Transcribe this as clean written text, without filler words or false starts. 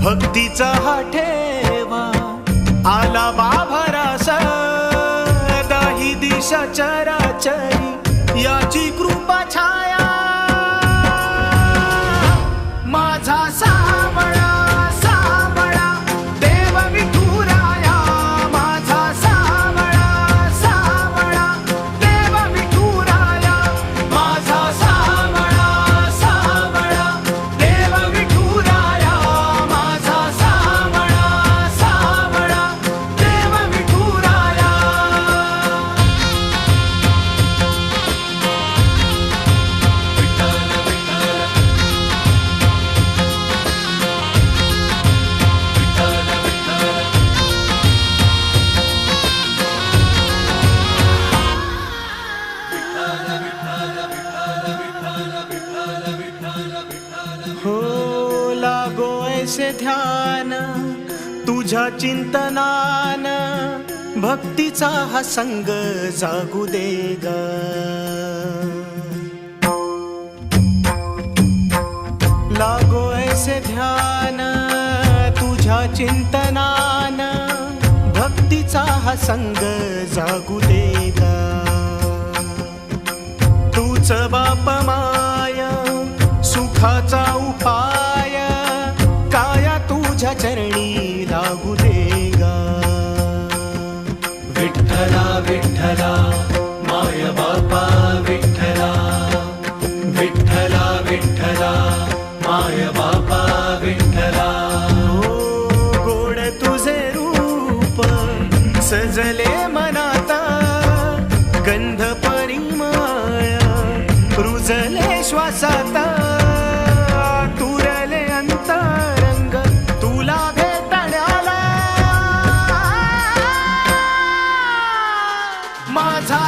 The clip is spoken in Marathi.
भक्तीचा हा ठेवा आला बाभरास दाही दिशा चराचरी याची कृपा छाया माझा सावळा सावळा देव विठुराया माझा सावळा सावळा देव विठुराया माझा सावळा सावळा देव विठुराया माझा सावळा सावळा देव विठुराया हो लागो ऐसे ध्यान तुझ्या चिंतनान भक्तीचा हा संग जागू दे ग लागो ऐसे ध्यान तुझ्या चिंतनान भक्तीचा हा संग जागू दे ग तूच बाप माय सुखाचा उपाय काया तुझ्या चरणी लागू दे गा विठ्ठला विठ्ठला माय बापा विठ्ठला विठ्ठला विठ्ठला माय बापा विठ्ठला हो गोड तुझे रूप सजले मनात गंध परिमळ रुजले श्वासात तुरले अंतरंग तुला भेटण्याला माझा